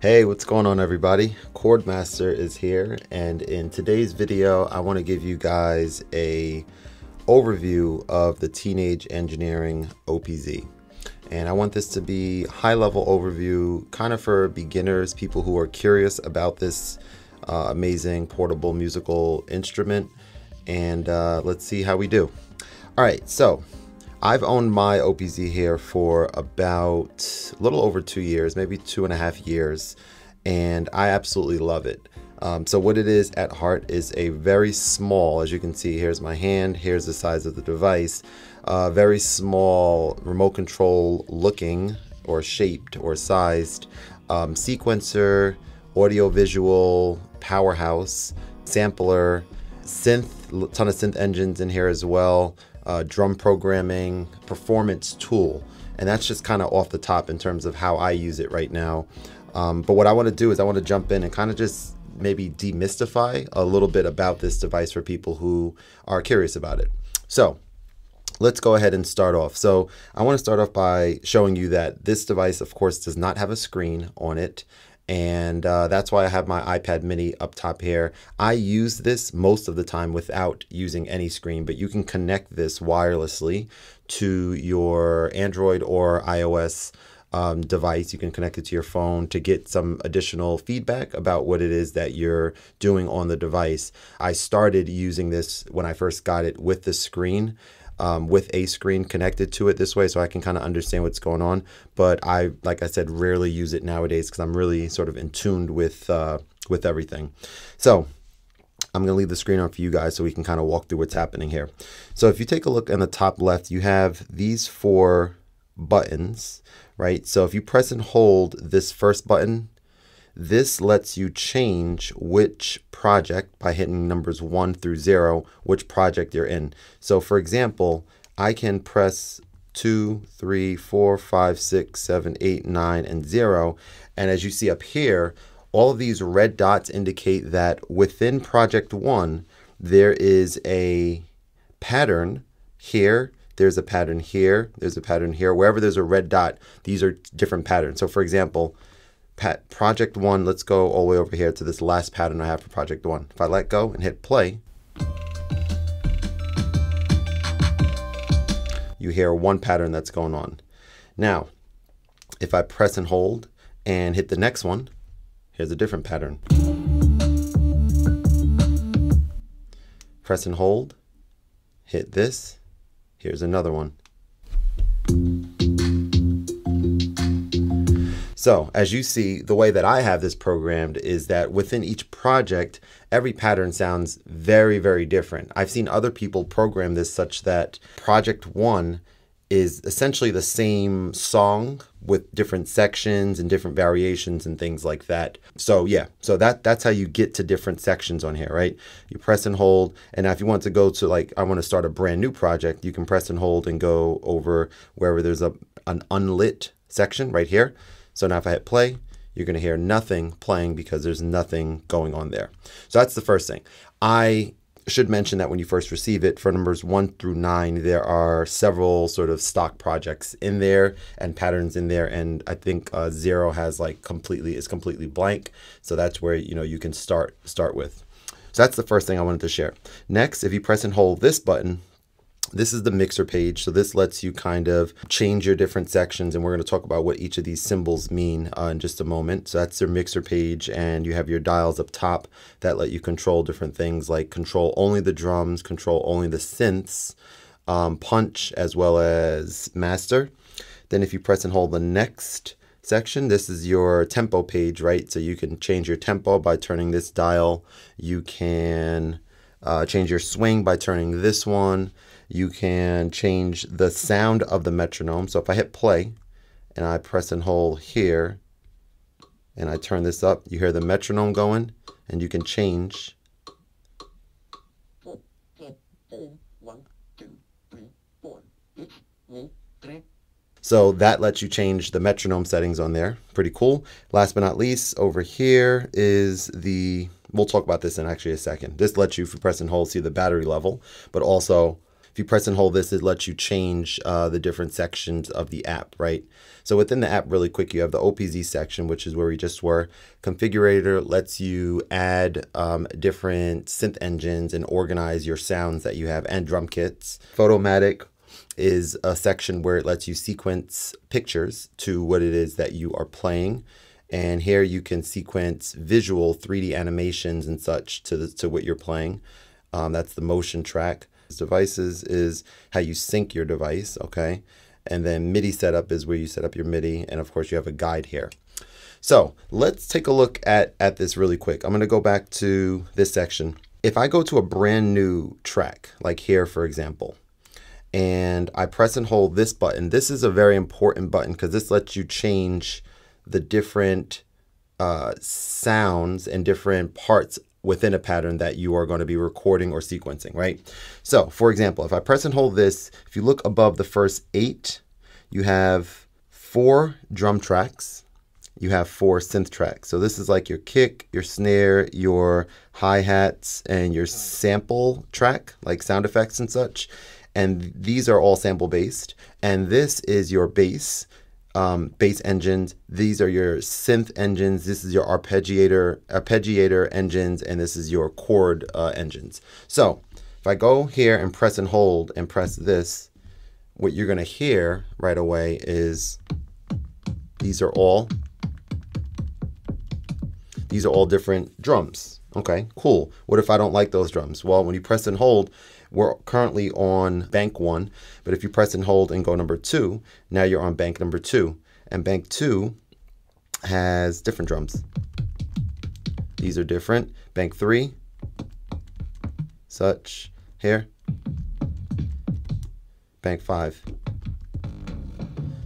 Hey, what's going on everybody? Khordmaster is here, and in today's video I want to give you guys a overview of the Teenage Engineering OPZ. And I want this to be high-level overview, kind of for beginners, people who are curious about this amazing portable musical instrument. And let's see how we do. All right, so I've owned my OPZ here for about a little over 2 years, maybe 2.5 years, and I absolutely love it. So what it is at heart is a very small, as you can see, here's my hand, here's the size of the device, very small remote control looking or shaped or sized sequencer, audio visual, powerhouse, sampler, synth, ton of synth engines in here as well. Drum programming, performance tool, and that's just kind of off the top in terms of how I use it right now. But what I want to do is I want to jump in and kind of just maybe demystify a little bit about this device for people who are curious about it. So let's go ahead and start off. So I want to start off by showing you that this device, of course, does not have a screen on it. And that's why I have my iPad mini up top here. I use this most of the time without using any screen, but you can connect this wirelessly to your Android or iOS device. You can connect it to your phone to get some additional feedback about what it is that you're doing on the device. I started using this when I first got it with the screen. With a screen connected to it this way, so I can kind of understand what's going on. But I, like I said, rarely use it nowadays because I'm really sort of in tune with everything. So I'm going to leave the screen on for you guys so we can kind of walk through what's happening here. So if you take a look in the top left, you have these 4 buttons, right? So if you press and hold this first button, this lets you change which project by hitting numbers 1 through 0, which project you're in. So for example, I can press 2, 3, 4, 5, 6, 7, 8, 9, and 0. And as you see up here, all of these red dots indicate that within project 1, there is a pattern here. There's a pattern here. There's a pattern here. Wherever there's a red dot, these are different patterns. So for example, project 1, let's go all the way over here to this last pattern I have for project 1. If I let go and hit play, you hear one pattern that's going on. Now, if I press and hold and hit the next one, here's a different pattern. Press and hold, hit this, here's another one. So as you see, the way that I have this programmed is that within each project, every pattern sounds very, very different. I've seen other people program this such that project 1 is essentially the same song with different sections and different variations and things like that. So yeah, so that's how you get to different sections on here, right? You press and hold, and now if you want to go to, like, I want to start a brand new project, you can press and hold and go over wherever there's an unlit section right here. So now if I hit play, you're going to hear nothing playing because there's nothing going on there. So that's the first thing. I should mention that when you first receive it, for numbers 1 through 9, there are several sort of stock projects in there and patterns in there. And I think 0 has is completely blank. So that's where, you can start with. So that's the first thing I wanted to share. Next, if you press and hold this button, this is the mixer page. So this lets you kind of change your different sections, and we're going to talk about what each of these symbols mean in just a moment. So that's your mixer page, and you have your dials up top that let you control different things, like control only the drums, control only the synths, punch, as well as master. Then if you press and hold the next section, this is your tempo page, right? So you can change your tempo by turning this dial. You can change your swing by turning this one. You can change the sound of the metronome. So if I hit play and I press and hold here and I turn this up, you hear the metronome going, and you can change. So that lets you change the metronome settings on there. Pretty cool. Last but not least, over here is we'll talk about this in actually a second. This lets you, if you press and hold, see the battery level, but also If you press and hold this, it lets you change the different sections of the app, right? So within the app, really quick, you have the OPZ section, which is where we just were. Configurator lets you add different synth engines and organize your sounds that you have and drum kits. Photomatic is a section where it lets you sequence pictures to what it is that you are playing. And here you can sequence visual 3D animations and such to what you're playing. That's the motion track. Devices is how you sync your device, okay? And then MIDI setup is where you set up your MIDI. And of course you have a guide here. So let's take a look at this really quick. I'm gonna go back to this section. If I go to a brand new track, like here, for example, and I press and hold this button, this is a very important button because this lets you change the different sounds and different parts within a pattern that you are going to be recording or sequencing, right? So for example, if I press and hold this, if you look above the first 8, you have 4 drum tracks, you have 4 synth tracks. So this is like your kick, your snare, your hi-hats, and your sample track, like sound effects and such. And these are all sample based. And this is your bass engines. These are your synth engines. This is your arpeggiator engines, and this is your chord engines. So if I go here and press and hold and press this, what you're gonna hear right away is these are all different drums. Okay, cool. What if I don't like those drums? Well, when you press and hold, we're currently on bank 1, but if you press and hold and go number 2, now you're on bank number 2. And bank 2 has different drums. These are different. Bank 3, such here. Bank 5.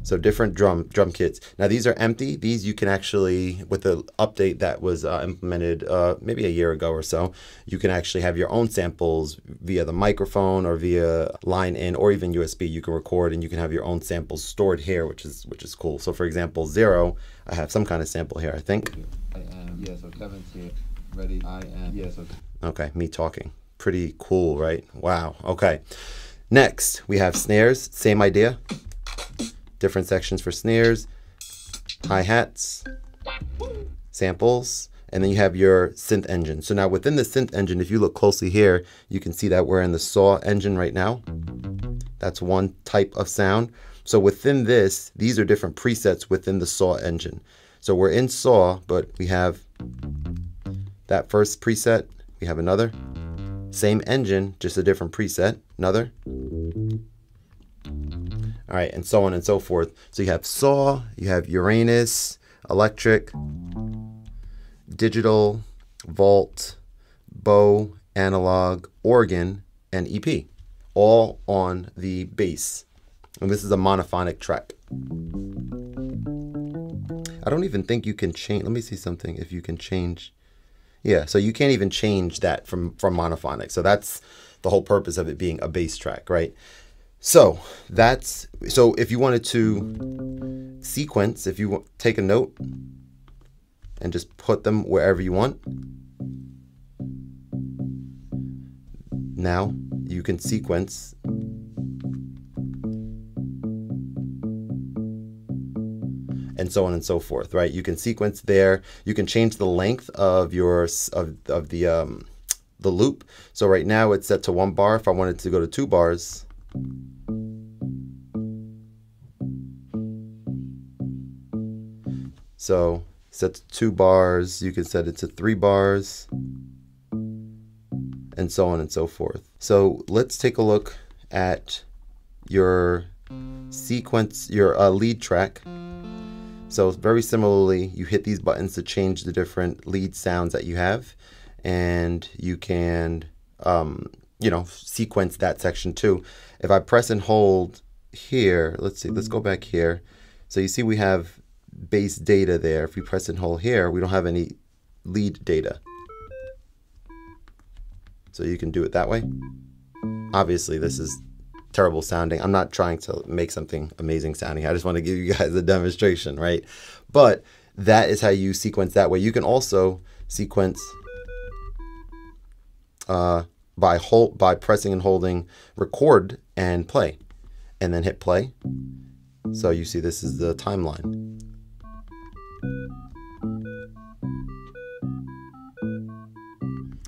So different drum kits. Now these are empty. These you can actually, with the update that was implemented maybe a year ago or so, you can actually have your own samples via the microphone or via line in or even USB. You can record and you can have your own samples stored here, which is cool. So for example, 0, I have some kind of sample here, I think. I am, yeah, so Kevin's here. Ready, I am, yeah, so. Okay, me talking. Pretty cool, right? Wow, okay. Next, we have snares, same idea. Different sections for snares, hi-hats, samples, and then you have your synth engine. So now within the synth engine, if you look closely here, you can see that we're in the saw engine right now. That's one type of sound. So within this, these are different presets within the saw engine. So we're in saw, but we have that first preset, we have another. Same engine, just a different preset, another. All right, and so on and so forth. So you have saw, you have Uranus, electric, digital, vault, bow, analog, organ, and EP, all on the bass. And this is a monophonic track. I don't even think you can change. Let me see something if you can change. Yeah, so you can't even change that from monophonic. So that's the whole purpose of it being a bass track, right? So if you wanted to sequence, if you take a note and just put them wherever you want, now you can sequence and so on and so forth, right? You can sequence there. You can change the length of the loop. So right now it's set to 1 bar. If I wanted to go to 2 bars, so set to 2 bars, you can set it to 3 bars, and so on and so forth. So let's take a look at your sequence, your lead track. So very similarly, you hit these buttons to change the different lead sounds that you have, and you can sequence that section too. If I press and hold here, let's see, let's go back here. So you see we have bass data there. If we press and hold here, we don't have any lead data. So you can do it that way. Obviously this is terrible sounding. I'm not trying to make something amazing sounding. I just want to give you guys a demonstration, right? But that is how you sequence that way. You can also sequence by pressing and holding record and play, and then hit play. So you see this is the timeline.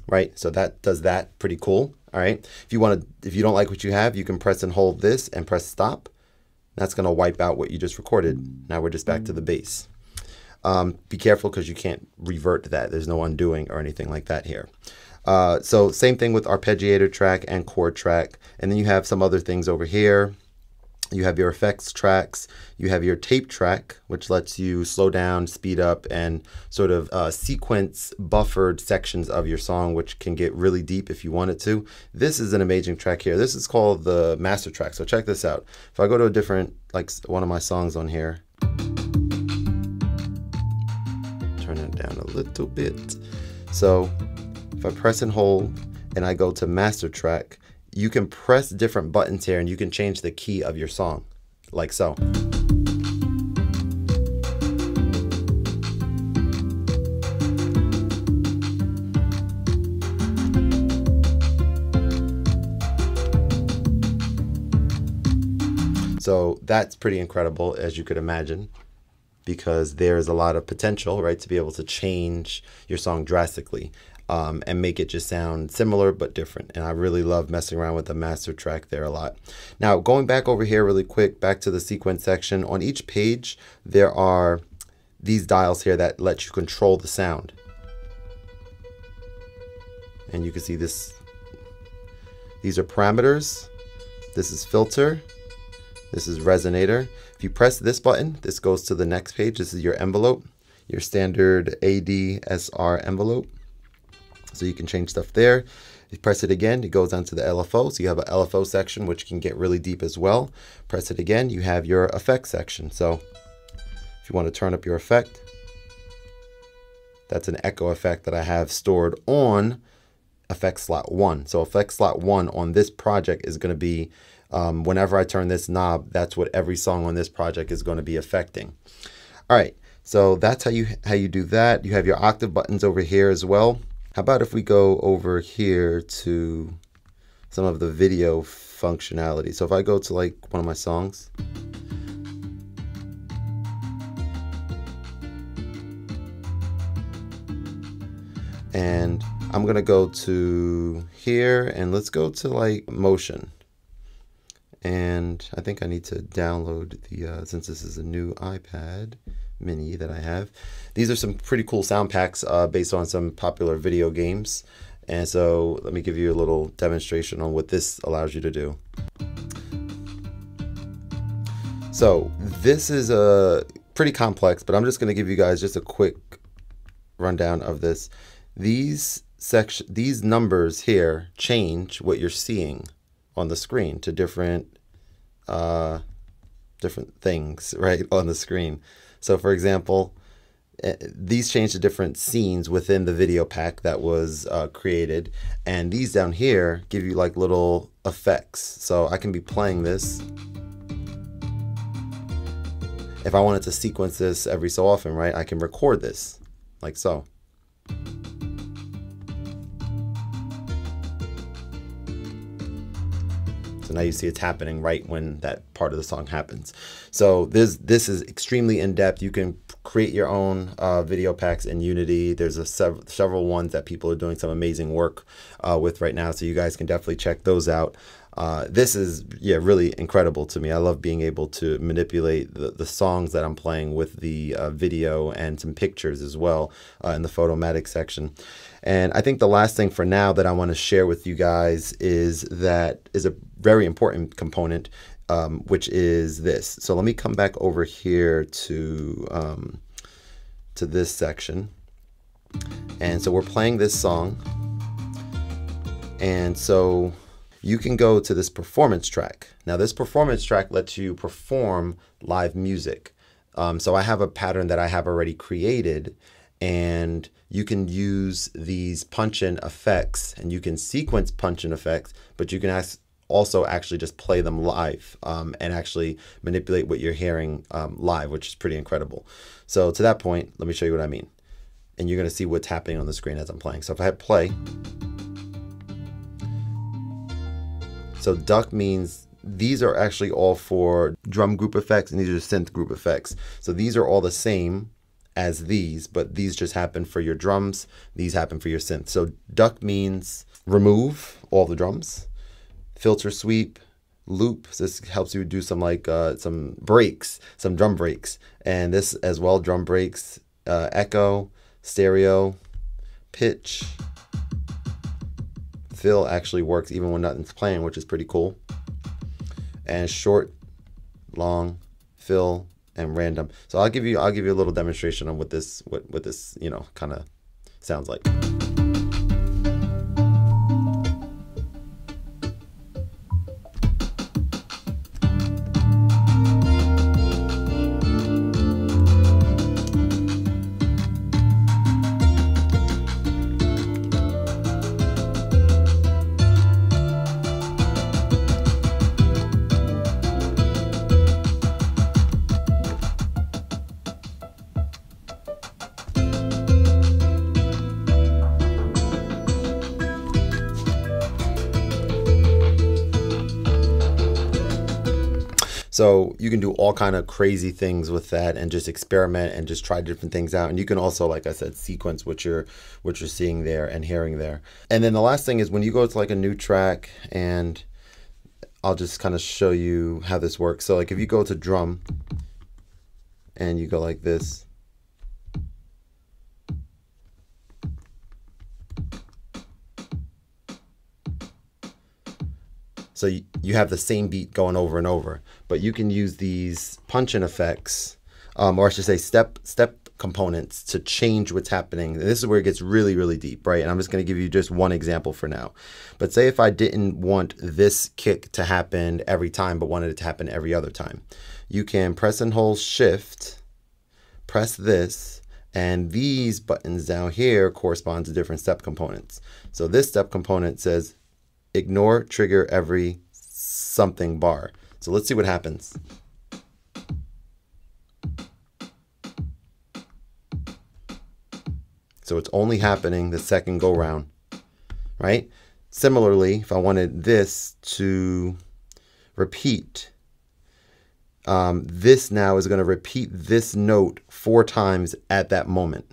Right, so that does that. Pretty cool. All right, if you don't like what you have, you can press and hold this and press stop. That's going to wipe out what you just recorded. Now we're just back to the bass. Be careful because you can't revert to that. There's no undoing or anything like that here. So same thing with arpeggiator track and chord track. And then you have some other things over here. You have your effects tracks. You have your tape track, which lets you slow down, speed up, and sort of sequence buffered sections of your song, which can get really deep if you want it to. This is an amazing track here. This is called the master track. So check this out. If I go to a different, like one of my songs on here, turn it down a little bit. So if I press and hold and I go to master track, you can press different buttons here and you can change the key of your song, like so. So that's pretty incredible, as you could imagine, because there's a lot of potential, right, to be able to change your song drastically. And make it just sound similar but different. And I really love messing around with the master track there a lot. Now, going back over here really quick, back to the sequence section. On each page, there are these dials here that let you control the sound. And you can see this. These are parameters. This is filter. This is resonator. If you press this button, this goes to the next page. This is your envelope, your standard ADSR envelope. So you can change stuff there. You press it again, it goes onto the LFO. So you have an LFO section, which can get really deep as well. Press it again, you have your effects section. So if you want to turn up your effect, that's an echo effect that I have stored on effect slot 1. So effect slot 1 on this project is going to be, whenever I turn this knob, that's what every song on this project is going to be affecting. All right, so that's how you do that. You have your octave buttons over here as well. How about if we go over here to some of the video functionality? So if I go to like one of my songs, and I'm gonna go to here and let's go to like motion. And I think I need to download the, since this is a new iPad mini that I have. These are some pretty cool sound packs based on some popular video games. And so let me give you a little demonstration on what this allows you to do. So this is pretty complex, but I'm just going to give you guys just a quick rundown of this. These numbers here change what you're seeing on the screen to different things, right, on the screen. So for example, these change to different scenes within the video pack that was created, and these down here give you like little effects. So I can be playing this. If I wanted to sequence this every so often, right, I can record this like so. So now you see it's happening right when that part of the song happens. So this is extremely in-depth. You can create your own video packs in Unity. There's several ones that people are doing some amazing work with right now. So you guys can definitely check those out. This is, yeah, really incredible to me. I love being able to manipulate the songs that I'm playing with the video and some pictures as well in the Photomatic section. And I think the last thing for now that I want to share with you guys is a very important component, which is this. So let me come back over here to this section. And so we're playing this song. And so you can go to this performance track. Now this performance track lets you perform live music. So I have a pattern that I have already created, and you can use these punch-in effects, and you can sequence punch-in effects, but you can also actually just play them live and actually manipulate what you're hearing live, which is pretty incredible. So to that point, let me show you what I mean. And you're gonna see what's happening on the screen as I'm playing. So if I hit play, So duck means these are actually all for drum group effects, and these are synth group effects. So these are all the same as these, but these just happen for your drums. These happen for your synth. So duck means remove all the drums, filter sweep, loop. So this helps you do some like some breaks, some drum breaks, and this as well, drum breaks, echo, stereo, pitch. Fill actually works even when nothing's playing, which is pretty cool. And short, long, fill, and random. So I'll give you a little demonstration on what this you know kind of sounds like. So you can do all kind of crazy things with that and just experiment and just try different things out. And you can also, like I said, sequence what you're seeing there and hearing there. And then the last thing is when you go to like a new track, and I'll just kind of show you how this works. So like if you go to drum and you go like this, so you have the same beat going over and over, but you can use these punch-in effects, or I should say step components, to change what's happening. And this is where it gets really, really deep, right? And I'm just going to give you just one example for now. But say if I didn't want this kick to happen every time, but wanted it to happen every other time, you can press and hold Shift, press this, and these buttons down here correspond to different step components. So this step component says ignore trigger every something bar. So let's see what happens. So it's only happening the second go round, right? Similarly, if I wanted this to repeat, this now is going to repeat this note 4 times at that moment.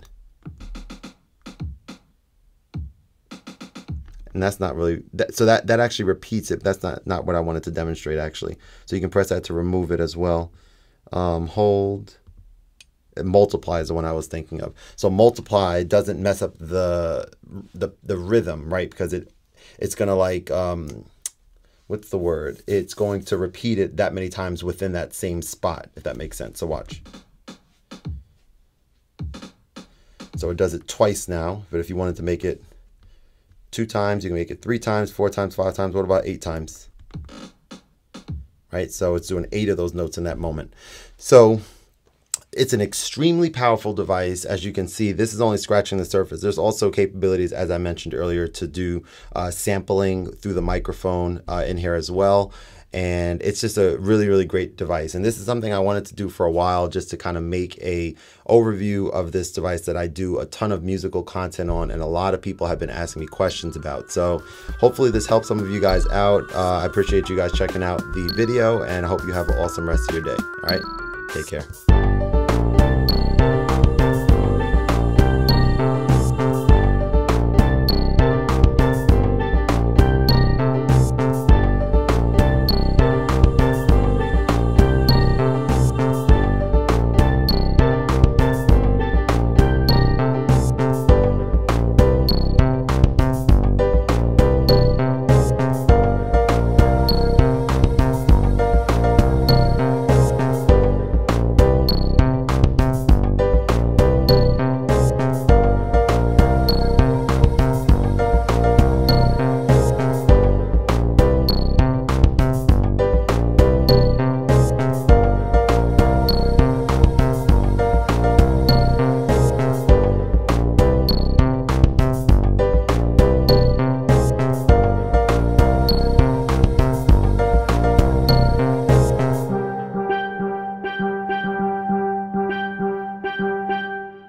And that's not really, so that actually repeats it. That's not what I wanted to demonstrate actually. So you can press that to remove it as well. Hold. Multiply is the one I was thinking of. So multiply doesn't mess up the rhythm, right? Because it's gonna like what's the word? It's going to repeat it that many times within that same spot, if that makes sense. So watch. So it does it twice now, but if you wanted to make it 2 times, you can make it 3 times, 4 times, 5 times. What about 8 times? Right? So it's doing 8 of those notes in that moment. So it's an extremely powerful device. As you can see, this is only scratching the surface. There's also capabilities, as I mentioned earlier, to do sampling through the microphone in here as well. And it's just a really, really great device. And this is something I wanted to do for a while, just to kind of make a overview of this device that I do a ton of musical content on, and a lot of people have been asking me questions about. So hopefully this helps some of you guys out. I appreciate you guys checking out the video, and I hope you have an awesome rest of your day. All right, take care.